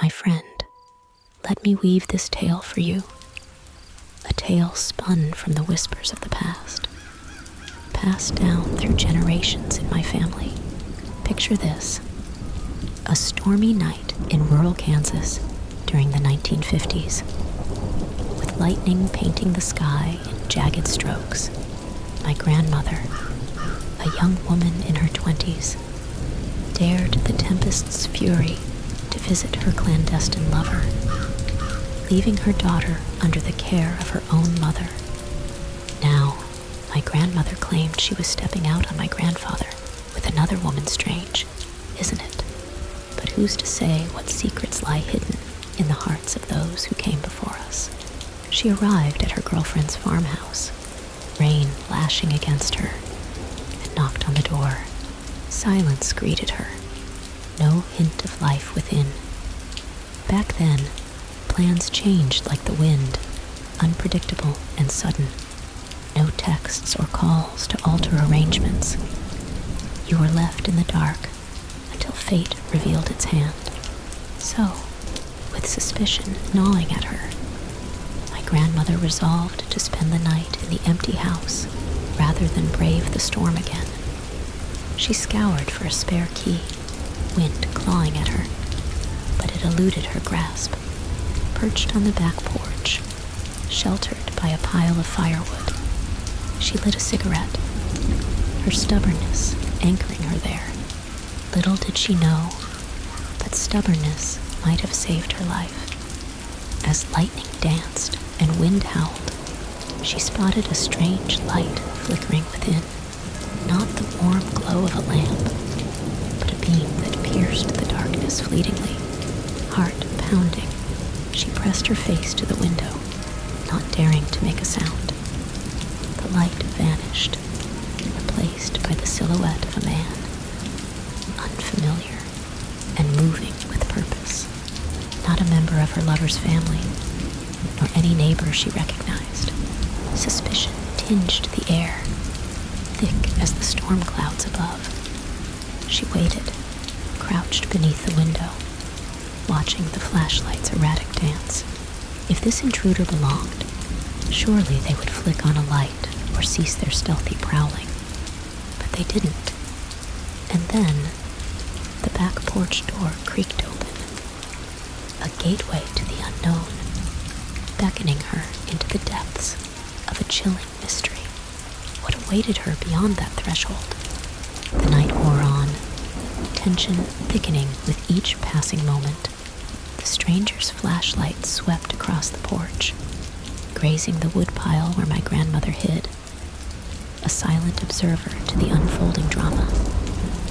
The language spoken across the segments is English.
My friend, let me weave this tale for you. A tale spun from the whispers of the past, passed down through generations in my family. Picture this: a stormy night in rural Kansas during the 1950s. With lightning painting the sky in jagged strokes, my grandmother, a young woman in her 20s, dared the tempest's fury to visit her clandestine lover, leaving her daughter under the care of her own mother. Now, my grandmother claimed she was stepping out on my grandfather with another woman. Strange, isn't it? But who's to say what secrets lie hidden in the hearts of those who came before us? She arrived at her girlfriend's farmhouse, rain lashing against her, and knocked on the door. Silence greeted her, no hint of life within. Back then, plans changed like the wind, unpredictable and sudden. No texts or calls to alter arrangements. You were left in the dark until fate revealed its hand. So, with suspicion gnawing at her, my grandmother resolved to spend the night in the empty house rather than brave the storm again. She scoured for a spare key, wind clawing at her, but it eluded her grasp. Perched on the back porch, sheltered by a pile of firewood, she lit a cigarette, her stubbornness anchoring her there. Little did she know, but stubbornness might have saved her life. As lightning danced and wind howled, she spotted a strange light flickering within. Not the warm glow of a lamp, but a beam that pierced the darkness fleetingly. Heart pounding, she pressed her face to the window, not daring to make a sound. The light vanished, replaced by the silhouette of a man, unfamiliar and moving with purpose. Not a member of her lover's family, nor any neighbor she recognized. Suspicion tinged the air, thick as the storm clouds above. She waited, crouched beneath the window, watching the flashlight's erratic dance. If this intruder belonged, surely they would flick on a light or cease their stealthy prowling. But they didn't. And then, the back porch door creaked open, a gateway to the unknown, beckoning her into the depths of a chilling mystery. What awaited her beyond that threshold? The night wore on, tension thickening with each passing moment. The stranger's flashlight swept across the porch, grazing the woodpile where my grandmother hid, a silent observer to the unfolding drama.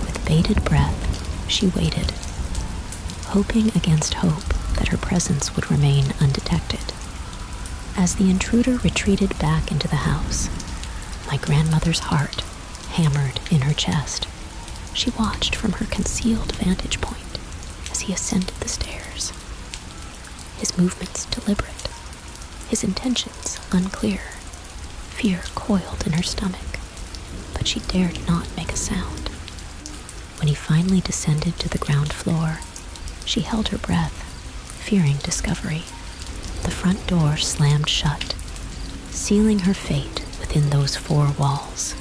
With bated breath, she waited, hoping against hope that her presence would remain undetected. As the intruder retreated back into the house, my grandmother's heart hammered in her chest. She watched from her concealed vantage point as he ascended the stairs. His movements deliberate, his intentions unclear. Fear coiled in her stomach, but she dared not make a sound. When he finally descended to the ground floor, she held her breath, fearing discovery. The front door slammed shut, sealing her fate within those four walls.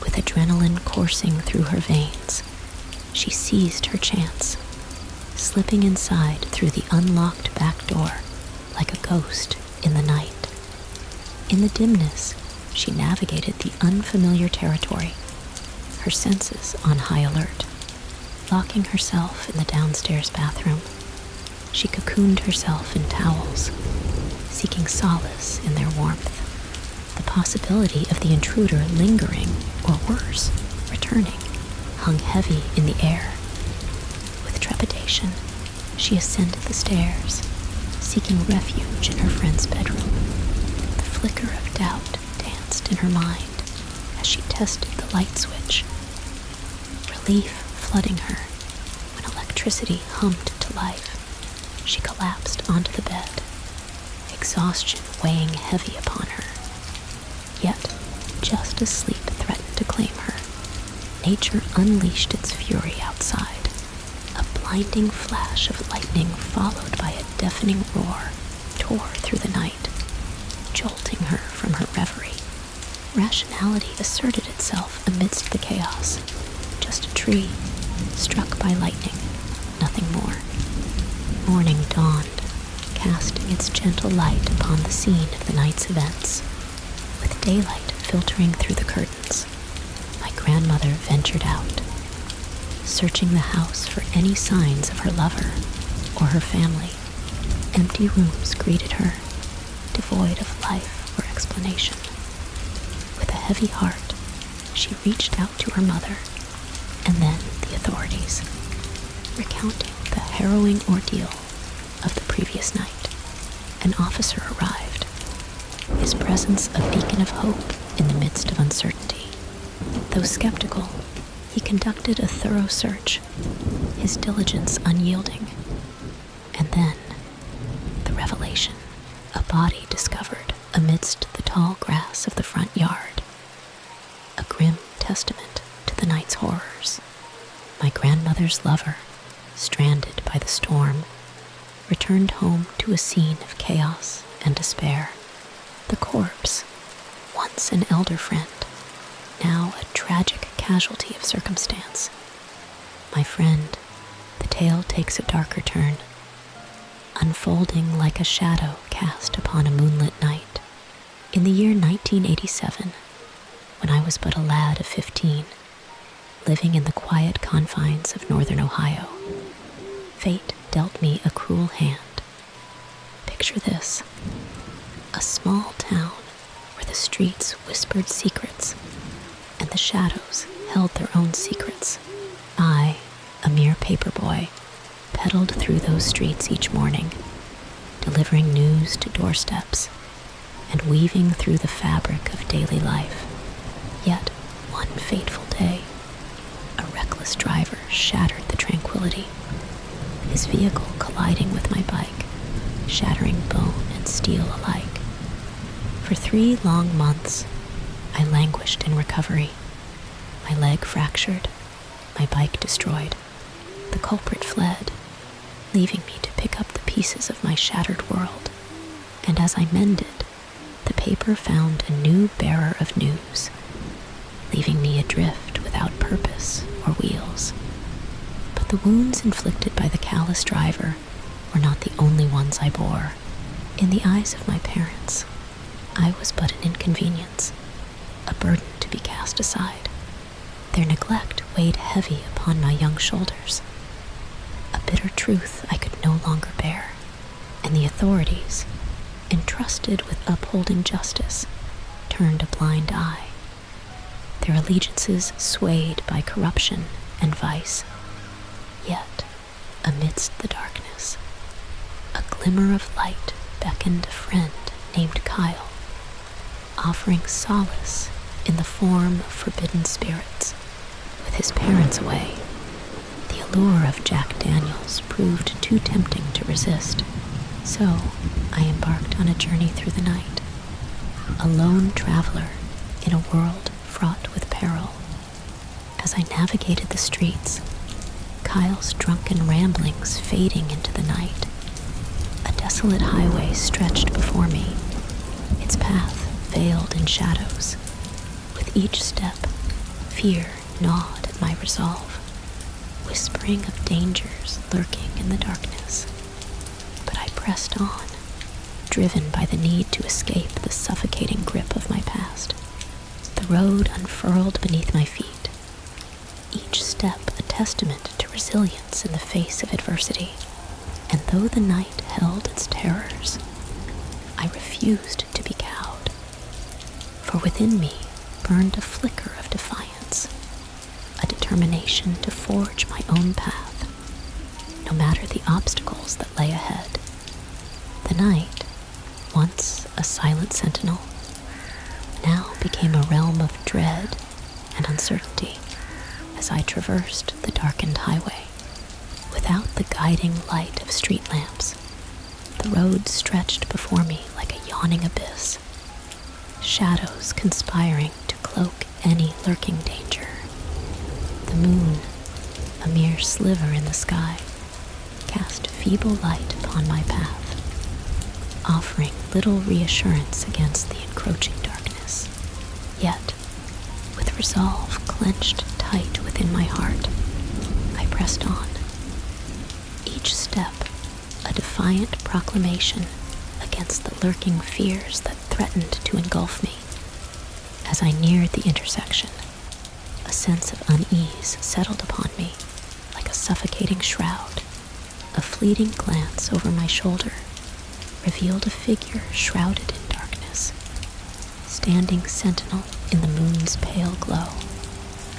With adrenaline coursing through her veins, she seized her chance, slipping inside through the unlocked back door like a ghost in the night. In the dimness, she navigated the unfamiliar territory, her senses on high alert. Locking herself in the downstairs bathroom, she cocooned herself in towels, seeking solace in their warmth. The possibility of the intruder lingering, or worse, returning, hung heavy in the air. With trepidation, she ascended the stairs, seeking refuge in her friend's bedroom. The flicker of doubt danced in her mind as she tested the light switch, relief flooding her when electricity hummed to life. She collapsed onto the bed, exhaustion weighing heavy upon her. Yet, just as sleep threatened to claim her, nature unleashed its fury outside, a blinding flash of lightning followed by a deafening roar tore through the night, jolting her from her reverie. Rationality asserted itself amidst the chaos. Just a tree, struck by lightning, nothing more. Morning dawned, casting its gentle light upon the scene of the night's events. With daylight filtering through the curtains, my grandmother ventured out, searching the house for any signs of her lover or her family. Empty rooms greeted her, devoid of life or explanation. With a heavy heart, she reached out to her mother and then the authorities, recounting the harrowing ordeal of the previous night. An officer arrived, his presence a beacon of hope in the midst of uncertainty. Though skeptical, he conducted a thorough search, his diligence unyielding. And then, the revelation, a body discovered amidst the tall grass of the front yard. A grim testament to the night's horrors. My grandmother's lover, stranded by the storm, returned home to a scene of chaos and despair. The corpse, once an elder friend, now a tragic casualty of circumstance. My friend, the tale takes a darker turn, unfolding like a shadow cast upon a moonlit night. In the year 1987, when I was but a lad of 15, living in the quiet confines of northern Ohio, fate dealt me a cruel hand. Picture this: a small town where the streets whispered secrets and the shadows held their own secrets. I, a mere paperboy, pedaled through those streets each morning, delivering news to doorsteps and weaving through the fabric of daily life. Yet one fateful day, a reckless driver shattered the tranquility, his vehicle colliding with my bike, shattering bone and steel alike. For 3 long months, I languished in recovery, my leg fractured, my bike destroyed. The culprit fled, leaving me to pick up the pieces of my shattered world. And as I mended, the paper found a new bearer of news, leaving me adrift without purpose or wheels. But the wounds inflicted by the callous driver were not the only ones I bore. In the eyes of my parents, I was but an inconvenience, a burden to be cast aside. Their neglect weighed heavy upon my young shoulders, a bitter truth I could no longer bear, and the authorities, entrusted with upholding justice, turned a blind eye, their allegiances swayed by corruption and vice. Yet, amidst the darkness, a glimmer of light beckoned a friend named Kyle, offering solace in the form of forbidden spirits. With his parents away, the allure of Jack Daniels proved too tempting to resist. So, I embarked on a journey through the night, a lone traveler in a world fraught with peril. As I navigated the streets, Kyle's drunken ramblings fading into the night, a desolate highway stretched before me, its path veiled in shadows. With each step, fear gnawed at my resolve, whispering of dangers lurking in the darkness. But I pressed on, driven by the need to escape the suffocating grip of my past. The road unfurled beneath my feet, each step a testament to resilience in the face of adversity. And though the night held its terrors, I refused to be cowed, for within me burned a flicker of defiance, a determination to forge my own path, no matter the obstacles that lay ahead. The night, once a silent sentinel, now became a realm of dread and uncertainty as I traversed the darkened highway. Without the guiding light of street lamps, the road stretched before me like a yawning abyss, shadows conspiring to cloak any lurking danger. The moon, a mere sliver in the sky, cast feeble light upon my path, offering little reassurance against the encroaching darkness. Yet, with resolve clenched tight within my heart, I pressed on, each step a defiant proclamation against the lurking fears that threatened to engulf me. As I neared the intersection, a sense of unease settled upon me like a suffocating shroud. A fleeting glance over my shoulder revealed a figure shrouded in darkness, standing sentinel in the moon's pale glow.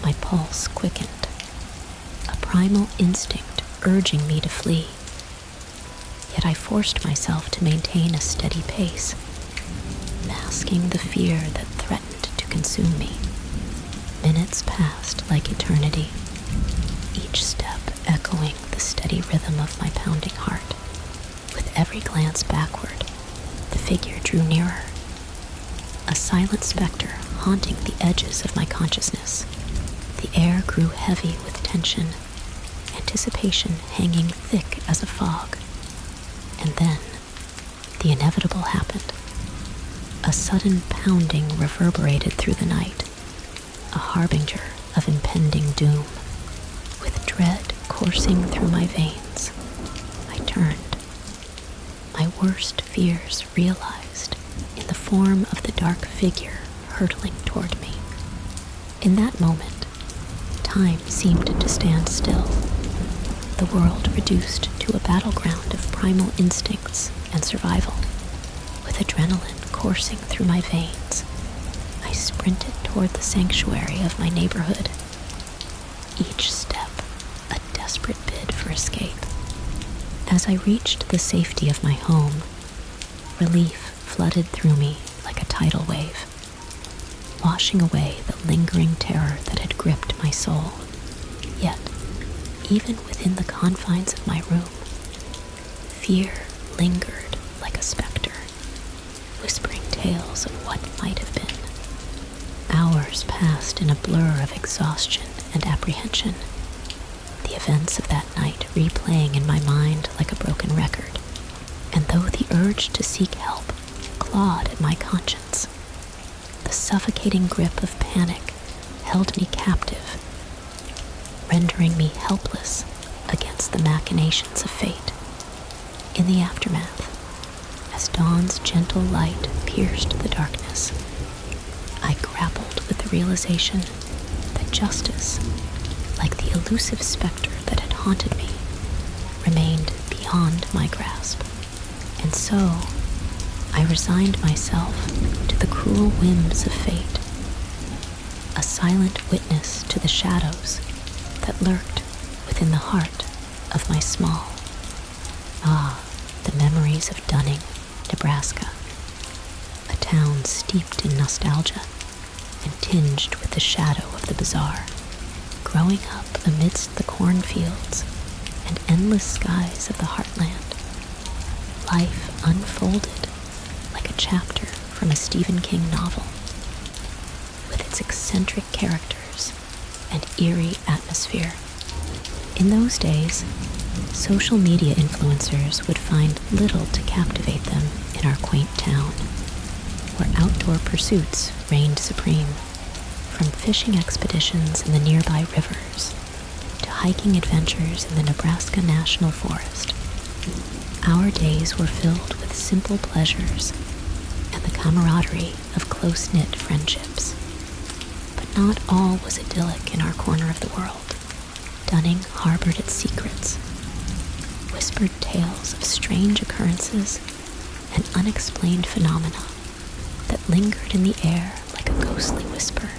My pulse quickened, a primal instinct urging me to flee. Yet I forced myself to maintain a steady pace, masking the fear that threatened to consume me. Minutes passed like eternity, each step echoing the steady rhythm of my pounding heart. With every glance backward, the figure drew nearer, a silent specter haunting the edges of my consciousness. The air grew heavy with tension, anticipation hanging thick as a fog. And then, the inevitable happened. A sudden pounding reverberated through the night, a harbinger of impending doom. With dread coursing through my veins, I turned, my worst fears realized in the form of the dark figure hurtling toward me. In that moment, time seemed to stand still, the world reduced to a battleground of primal instincts and survival. With adrenaline coursing through my veins, I sprinted toward the sanctuary of my neighborhood, each step a desperate bid for escape. As I reached the safety of my home, relief flooded through me like a tidal wave, washing away the lingering terror that had gripped my soul. Yet, even within the confines of my room, fear lingered like a specter, whispering tales of what might have been. Hours passed in a blur of exhaustion and apprehension, the events of that night replaying in my mind like a broken record. And though the urge to seek help clawed at my conscience, the suffocating grip of panic held me captive, rendering me helpless against the machinations of fate. In the aftermath, as dawn's gentle light pierced the darkness, I grappled with the realization that justice, like the elusive specter that had haunted me, remained beyond my grasp. And so, I resigned myself to the cruel whims of fate, a silent witness to the shadows that lurked within the heart of my small. The memories of Dunning, Nebraska, a town steeped in nostalgia and tinged with the shadow of the bizarre. Growing up amidst the cornfields and endless skies of the heartland, life unfolded like a chapter from a Stephen King novel, with its eccentric characters and eerie atmosphere. In those days, social media influencers would find little to captivate them in our quaint town, where outdoor pursuits reigned supreme, from fishing expeditions in the nearby rivers to hiking adventures in the Nebraska National Forest. Our days were filled with simple pleasures and the camaraderie of close-knit friendships. But not all was idyllic in our corner of the world. Dunning harbored its secrets, whispered tales of strange occurrences and unexplained phenomena that lingered in the air like a ghostly whisper.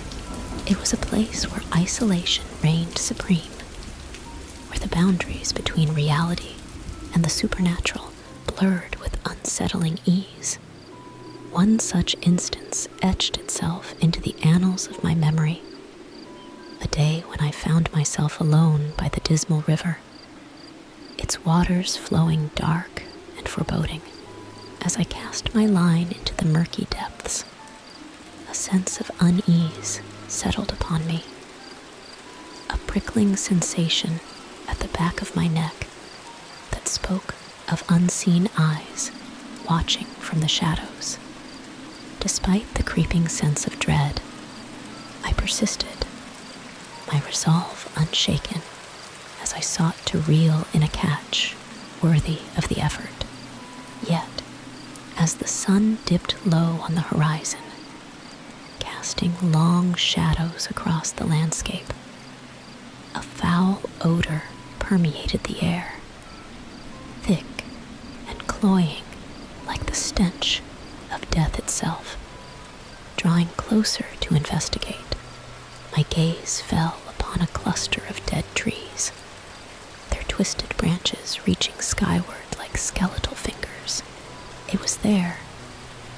It was a place where isolation reigned supreme, where the boundaries between reality and the supernatural blurred with unsettling ease. One such instance etched itself into the annals of my memory. A day when I found myself alone by the Dismal River, its waters flowing dark and foreboding. As I cast my line into the murky depths, a sense of unease settled upon me, a prickling sensation at the back of my neck that spoke of unseen eyes watching from the shadows. Despite the creeping sense of dread, I persisted, my resolve unshaken, as I sought to reel in a catch worthy of the effort. Yet, as the sun dipped low on the horizon, casting long shadows across the landscape, a foul odor permeated the air, thick and cloying like the stench of death itself. Drawing closer to investigate, my gaze fell upon a cluster of dead trees, their twisted branches reaching skyward like skeletal fingers. It was there,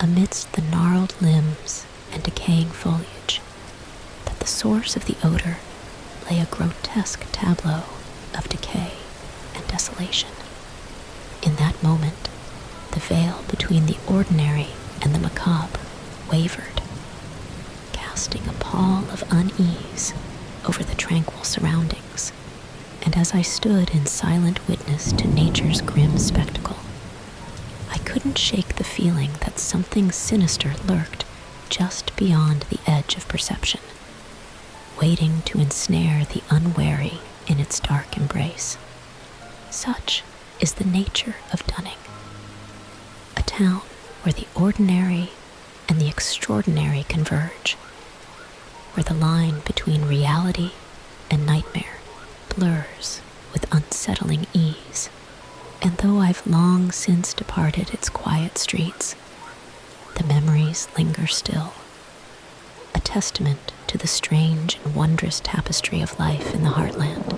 amidst the gnarled limbs and decaying foliage, that the source of the odor lay, a grotesque tableau of decay and desolation. In that moment, the veil between the ordinary and the macabre wavered, casting a pall of unease over the tranquil surroundings. And as I stood in silent witness to nature's grim spectacle, I couldn't shake the feeling that something sinister lurked just beyond the edge of perception, waiting to ensnare the unwary in its dark embrace. Such is the nature of Dunning, a town where the ordinary and the extraordinary converge, where the line between reality and nightmare blurs with unsettling ease. And though I've long since departed its quiet streets, the memories linger still, a testament to the strange and wondrous tapestry of life in the heartland.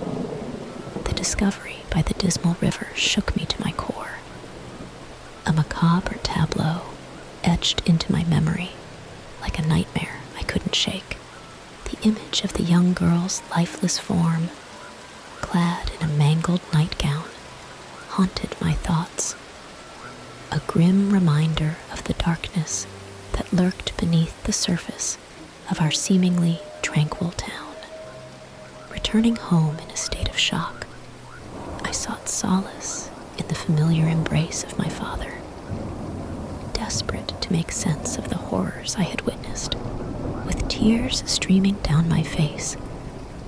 The discovery by the Dismal River shook me to my core, a macabre tableau etched into my memory like a nightmare I couldn't shake. The image of the young girl's lifeless form, clad in a mangled nightgown, haunted my thoughts, a grim reminder of the darkness that lurked beneath the surface of our seemingly tranquil town. Returning home in a state of shock, I sought solace in the familiar embrace of my father. Desperate to make sense of the horrors I had witnessed, with tears streaming down my face,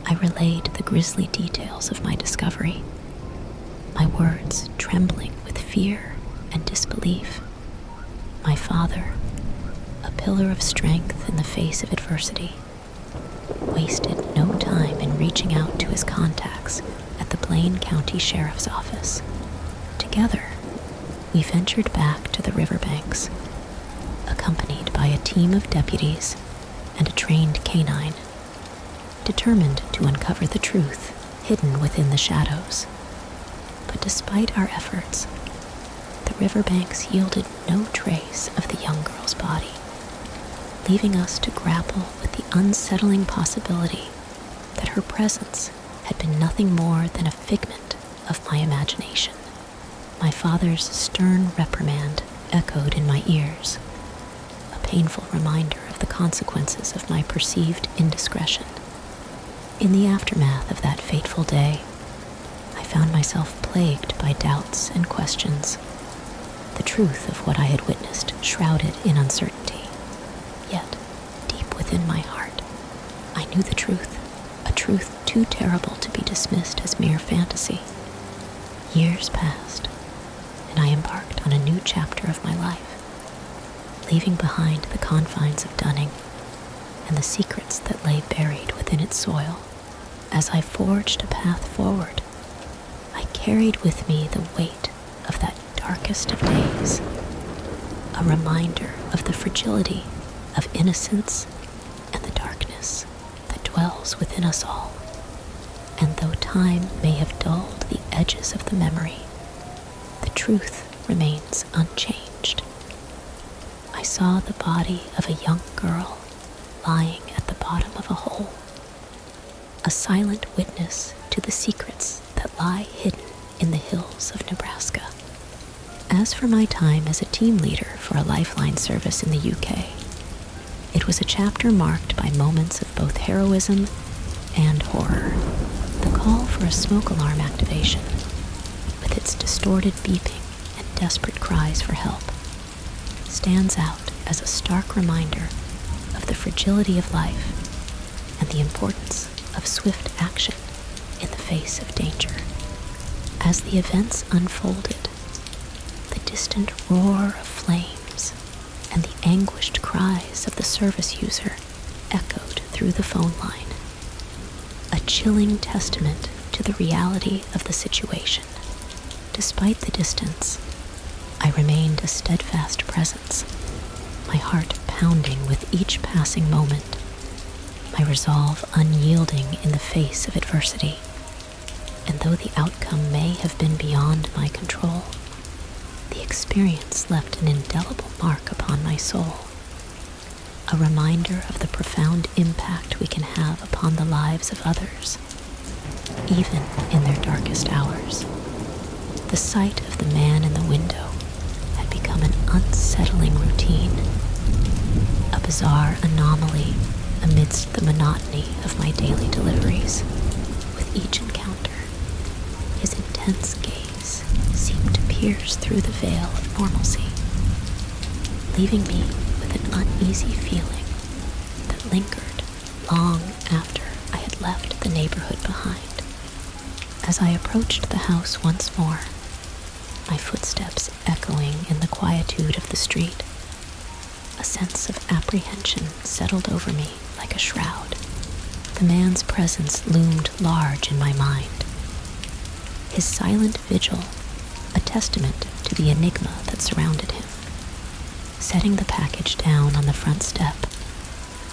I relayed the grisly details of my discovery, my words trembling with fear and disbelief. My father, a pillar of strength in the face of adversity, wasted no time in reaching out to his contacts at the Blaine County Sheriff's Office. Together, we ventured back to the riverbanks, accompanied by a team of deputies and a trained canine, determined to uncover the truth hidden within the shadows. But despite our efforts, the riverbanks yielded no trace of the young girl's body, leaving us to grapple with the unsettling possibility that her presence had been nothing more than a figment of my imagination. My father's stern reprimand echoed in my ears, a painful reminder of the consequences of my perceived indiscretion. In the aftermath of that fateful day, I found myself plagued by doubts and questions, the truth of what I had witnessed shrouded in uncertainty. Yet, deep within my heart, I knew the truth, a truth too terrible to be dismissed as mere fantasy. Years passed, and I embarked on a new chapter of my life, leaving behind the confines of Dunning and the secrets that lay buried within its soil. As I forged a path forward, I carried with me the weight of that darkest of days, a reminder of the fragility of innocence and the darkness that dwells within us all. And though time may have dulled the edges of the memory, the truth remains unchanged. I saw the body of a young girl lying at the bottom of a hole, a silent witness to the secrets that lie hidden in the hills of Nebraska. As for my time as a team leader for a Lifeline service in the UK, it was a chapter marked by moments of both heroism and horror. The call for a smoke alarm activation, with its its distorted beeping and desperate cries for help, stands out as a stark reminder of the fragility of life and the importance of swift action in the face of danger. As the events unfolded, the distant roar of flames and the anguished cries of the service user echoed through the phone line, a chilling testament to the reality of the situation. Despite the distance, I remained a steadfast presence, my heart pounding with each passing moment, my resolve unyielding in the face of adversity. And though the outcome may have been beyond my control, the experience left an indelible mark upon my soul, a reminder of the profound impact we can have upon the lives of others, even in their darkest hours. The sight of the man in the window had become an unsettling routine, a bizarre anomaly amidst the monotony of my daily deliveries. With each encounter, his intense gaze seemed to pierce through the veil of normalcy, leaving me with an uneasy feeling that lingered long after I had left the neighborhood behind. As I approached the house once more, my footsteps echoing in the quietude of the street, a sense of apprehension settled over me like a shroud. The man's presence loomed large in my mind, his silent vigil a testament to the enigma that surrounded him. Setting the package down on the front step,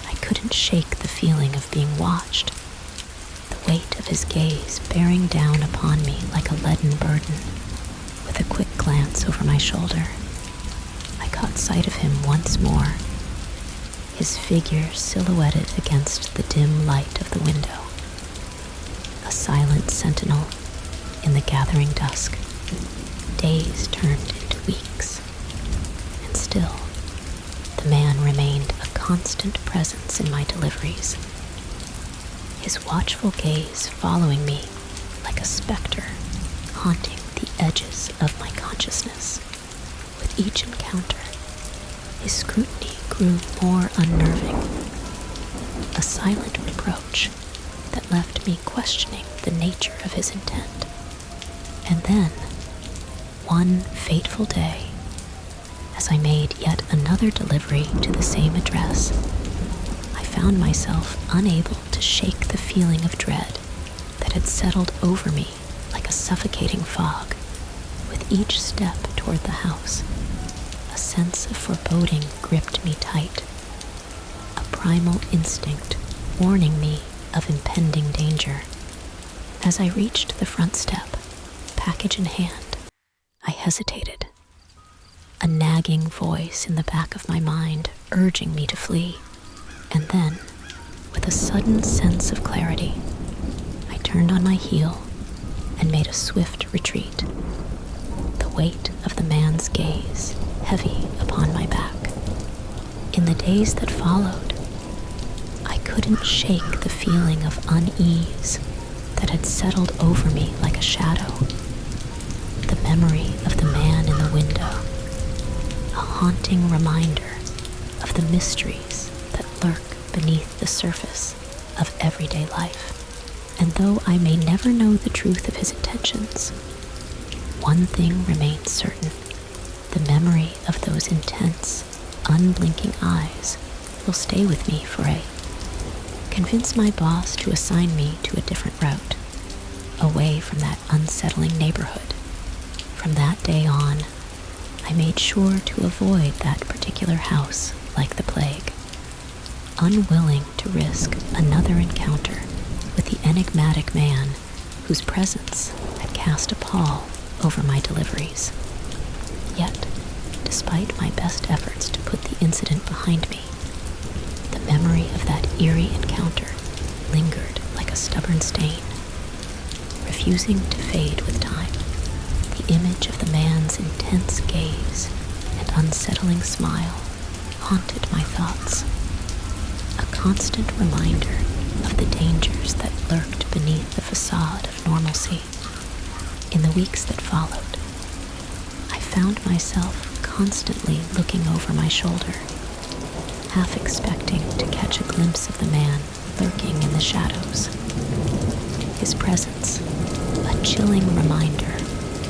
I couldn't shake the feeling of being watched, the weight of his gaze bearing down upon me like a leaden burden. With a quick glance over my shoulder, I caught sight of him once more, his figure silhouetted against the dim light of the window, a silent sentinel in the gathering dusk. Days turned into weeks, and still the man remained a constant presence in my deliveries, his watchful gaze following me like a specter, haunting the edges of my consciousness. With each encounter, his scrutiny grew more unnerving, a silent reproach that left me questioning the nature of his intent. And then, one fateful day, as I made yet another delivery to the same address, I found myself unable to shake the feeling of dread that had settled over me like a suffocating fog. With each step toward the house, a sense of foreboding gripped me tight, a primal instinct warning me of impending danger. As I reached the front step, package in hand, I hesitated, a nagging voice in the back of my mind urging me to flee. And then, with a sudden sense of clarity, I turned on my heel and made a swift retreat, the weight of the man's gaze heavy upon my back. In the days that followed, I couldn't shake the feeling of unease that had settled over me like a shadow. The memory of the man in the window, a haunting reminder of the mysteries that lurk beneath the surface of everyday life. And though I may never know the truth of his intentions, one thing remains certain: the memory of those intense, unblinking eyes will stay with me for convince my boss to assign me to a different route, away from that unsettling neighborhood. From that day on, I made sure to avoid that particular house like the plague, unwilling to risk another encounter with the enigmatic man whose presence had cast a pall over my deliveries. Yet, despite my best efforts to put the incident behind me, the memory of that eerie encounter lingered like a stubborn stain, refusing to fade with time. The image of the man's intense gaze and unsettling smile haunted my thoughts, a constant reminder of the dangers that lurked beneath the facade of normalcy. In the weeks that followed, I found myself constantly looking over my shoulder, half expecting to catch a glimpse of the man lurking in the shadows. His presence, a chilling reminder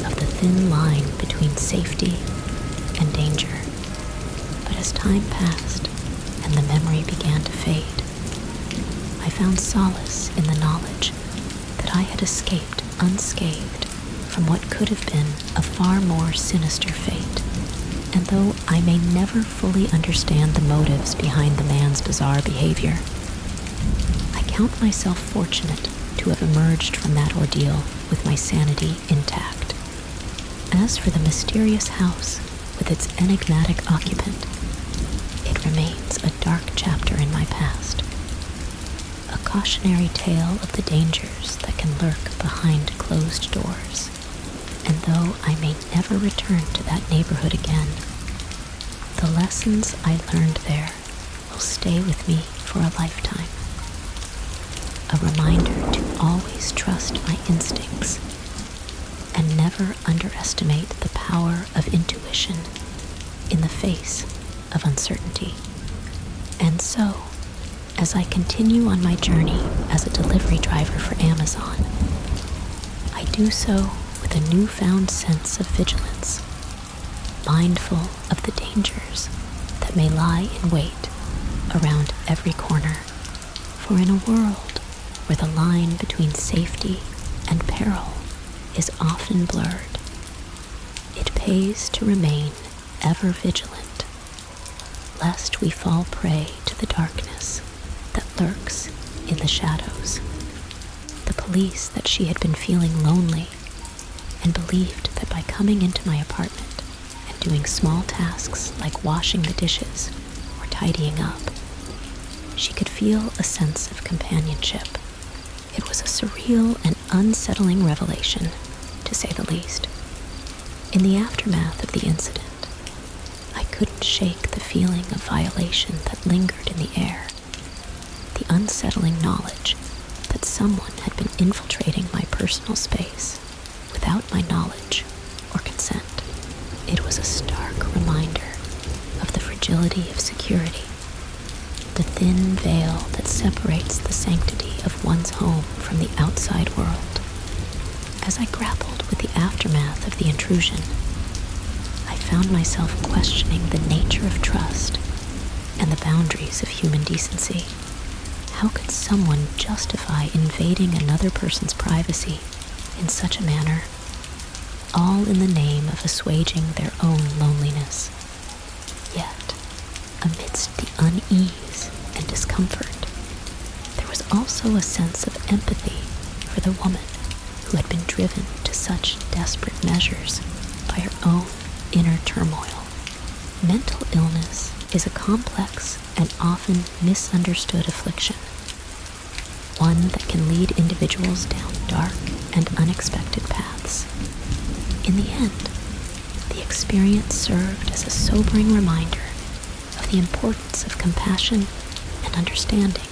of the thin line between safety and danger. But as time passed and the memory began to fade, I found solace in the knowledge that I had escaped unscathed from what could have been a far more sinister fate. And though I may never fully understand the motives behind the man's bizarre behavior, I count myself fortunate to have emerged from that ordeal with my sanity intact. As for the mysterious house with its enigmatic occupant, it remains a dark chapter in my past, a cautionary tale of the dangers that can lurk behind closed doors. And though I may never return to that neighborhood again, the lessons I learned there will stay with me for a lifetime. A reminder to always trust my instincts and never underestimate the power of intuition in the face of uncertainty. And so, as I continue on my journey as a delivery driver for Amazon, I do so with a newfound sense of vigilance, mindful of the dangers that may lie in wait around every corner. For in a world where the line between safety and peril is often blurred, it pays to remain ever vigilant, lest we fall prey to the darkness that lurks in the shadows. The police that she had been feeling lonely and believed that by coming into my apartment and doing small tasks like washing the dishes or tidying up, she could feel a sense of companionship. It was a surreal and unsettling revelation, to say the least. In the aftermath of the incident, I couldn't shake the feeling of violation that lingered in the air, the unsettling knowledge that someone had been infiltrating my personal space without my knowledge or consent. It was a stark reminder of the fragility of security, the thin veil that separates the sanctity of one's home from the outside world. As I grappled with the aftermath of the intrusion, I found myself questioning the nature of trust and the boundaries of human decency. How could someone justify invading another person's privacy in such a manner, all in the name of assuaging their own loneliness? Yet, amidst the unease and discomfort, there was also a sense of empathy for the woman who had been driven to such desperate measures by her own inner turmoil. Mental illness is a complex and often misunderstood affliction, one that can lead individuals down dark and unexpected paths. In the end, the experience served as a sobering reminder of the importance of compassion and understanding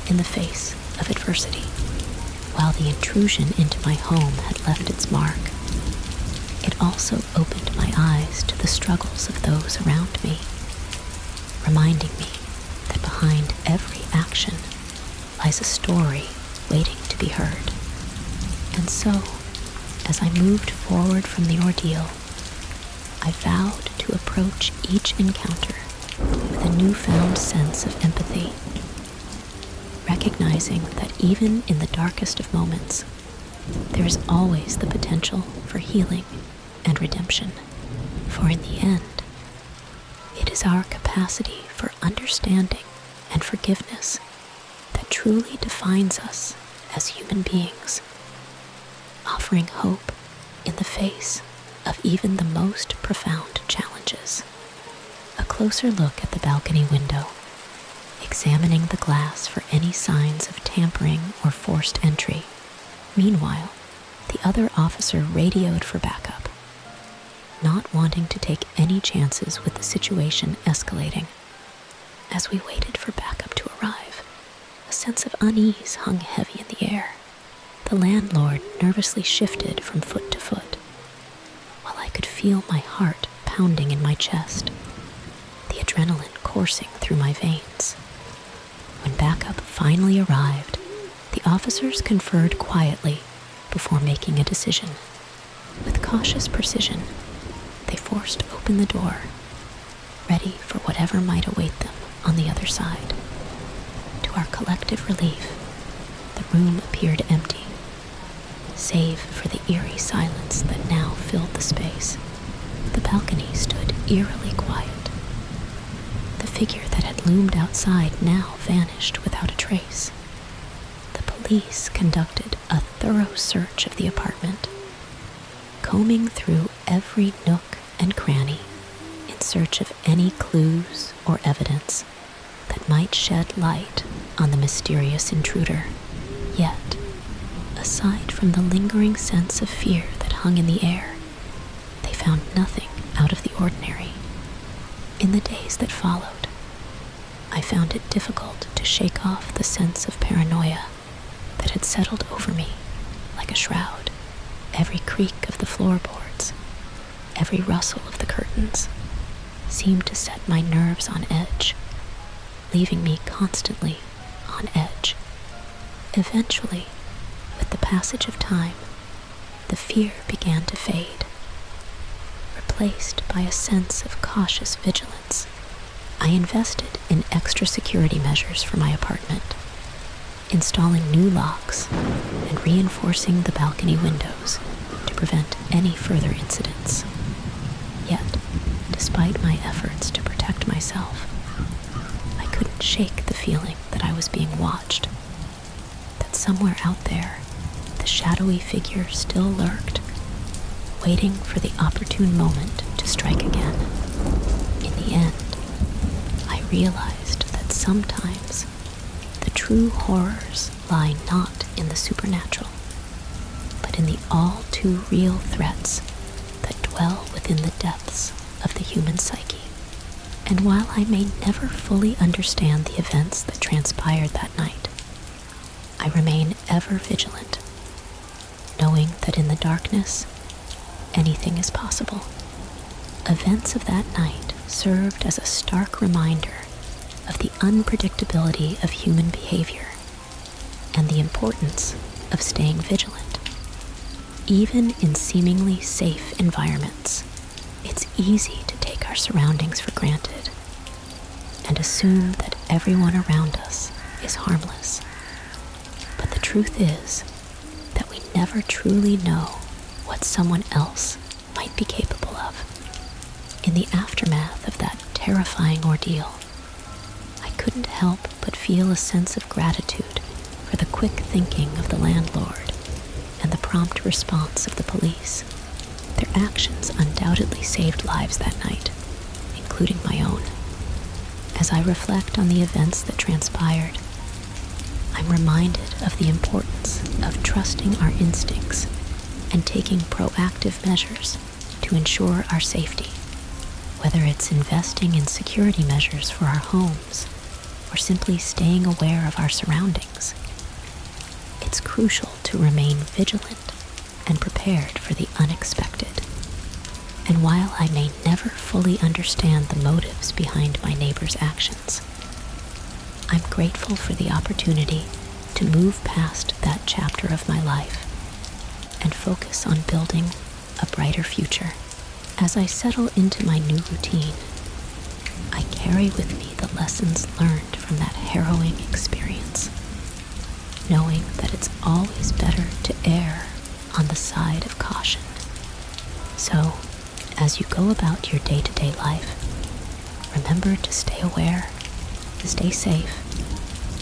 in the face of adversity. While the intrusion into my home had left its mark, it also opened my eyes to the struggles of those around me, reminding me that behind every action lies a story waiting to be heard. And so, as I moved forward from the ordeal, I vowed to approach each encounter with a newfound sense of empathy, recognizing that even in the darkest of moments, there is always the potential for healing and redemption. For in the end, it is our capacity for understanding and forgiveness that truly defines us as human beings, offering hope in the face of even the most profound challenges. A closer look at the balcony window, examining the glass for any signs of tampering or forced entry. Meanwhile, the other officer radioed for backup, not wanting to take any chances with the situation escalating. As we waited for backup to arrive, a sense of unease hung heavy in the air. The landlord nervously shifted from foot to foot, while I could feel my heart pounding in my chest, the adrenaline coursing through my veins. When backup finally arrived, the officers conferred quietly before making a decision. With cautious precision, they forced open the door, ready for whatever might await them on the other side. To our collective relief, the room appeared empty, save for the eerie silence that now filled the space. The balcony stood eerily quiet. The figure that had loomed outside now vanished without a trace. The police conducted a thorough search of the apartment, combing through every nook and cranny in search of any clues or evidence that might shed light on the mysterious intruder. Yet, aside from the lingering sense of fear that hung in the air, they found nothing out of the ordinary. In the days that followed, I found it difficult to shake off the sense of paranoia that had settled over me like a shroud. Every creak of the floorboards, every rustle of the curtains, seemed to set my nerves on edge, leaving me constantly on edge. Eventually, with the passage of time, the fear began to fade, replaced by a sense of cautious vigilance. I invested in extra security measures for my apartment, installing new locks and reinforcing the balcony windows to prevent any further incidents. Yet, despite my efforts to protect myself, I couldn't shake the feeling that I was being watched, that somewhere out there, the shadowy figure still lurked, waiting for the opportune moment to strike again. In the end, I realized that sometimes the true horrors lie not in the supernatural, but in the all too real threats that dwell within the depths of the human psyche. And while I may never fully understand the events that transpired that night, I remain ever vigilant, knowing that in the darkness, anything is possible. Events of that night served as a stark reminder of the unpredictability of human behavior and the importance of staying vigilant. Even in seemingly safe environments, it's easy to take our surroundings for granted and assume that everyone around us is harmless. But the truth is that we never truly know what someone else might be capable of. In the aftermath of that terrifying ordeal, I couldn't help but feel a sense of gratitude for the quick thinking of the landlord and the prompt response of the police. Their actions undoubtedly saved lives that night, including my own. As I reflect on the events that transpired, I'm reminded of the importance of trusting our instincts and taking proactive measures to ensure our safety, whether it's investing in security measures for our homes or simply staying aware of our surroundings. It's crucial to remain vigilant and prepared for the unexpected. And while I may never fully understand the motives behind my neighbor's actions, I'm grateful for the opportunity to move past that chapter of my life and focus on building a brighter future. As I settle into my new routine, I carry with me the lessons learned from that harrowing experience, knowing that it's always better to err on the side of caution. So, as you go about your day-to-day life, remember to stay aware, stay safe,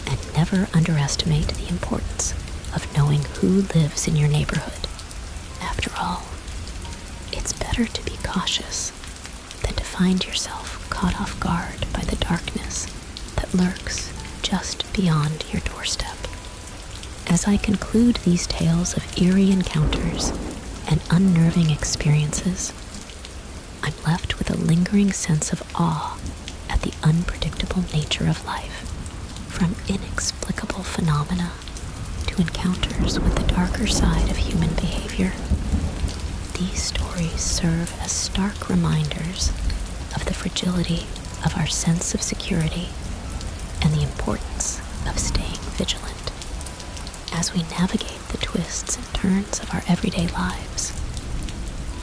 and never underestimate the importance of knowing who lives in your neighborhood. After all, it's better to be cautious than to find yourself caught off guard by the darkness that lurks just beyond your doorstep. As I conclude these tales of eerie encounters and unnerving experiences, I'm left with a lingering sense of awe at the unpredictable nature of life, from inexplicable phenomena to encounters with the darker side of human behavior. These stories serve as stark reminders of the fragility of our sense of security and the importance of staying vigilant. As we navigate the twists and turns of our everyday lives,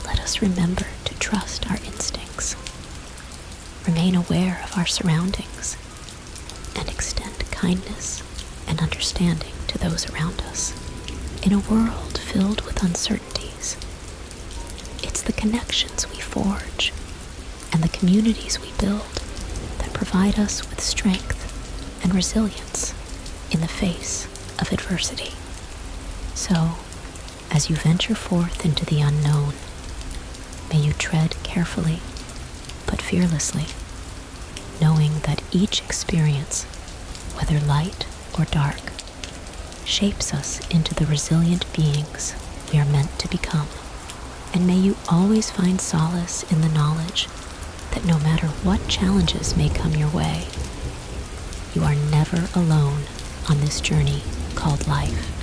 let us remember to trust our instincts, remain aware of our surroundings, and extend kindness and understanding to those around us. In a world filled with uncertainties, it's the connections we forge and the communities we build that provide us with strength and resilience in the face of adversity. So, as you venture forth into the unknown, may you tread carefully but fearlessly, knowing that each experience, whether light or dark, shapes us into the resilient beings we are meant to become. And may you always find solace in the knowledge that no matter what challenges may come your way, you are never alone on this journey called life.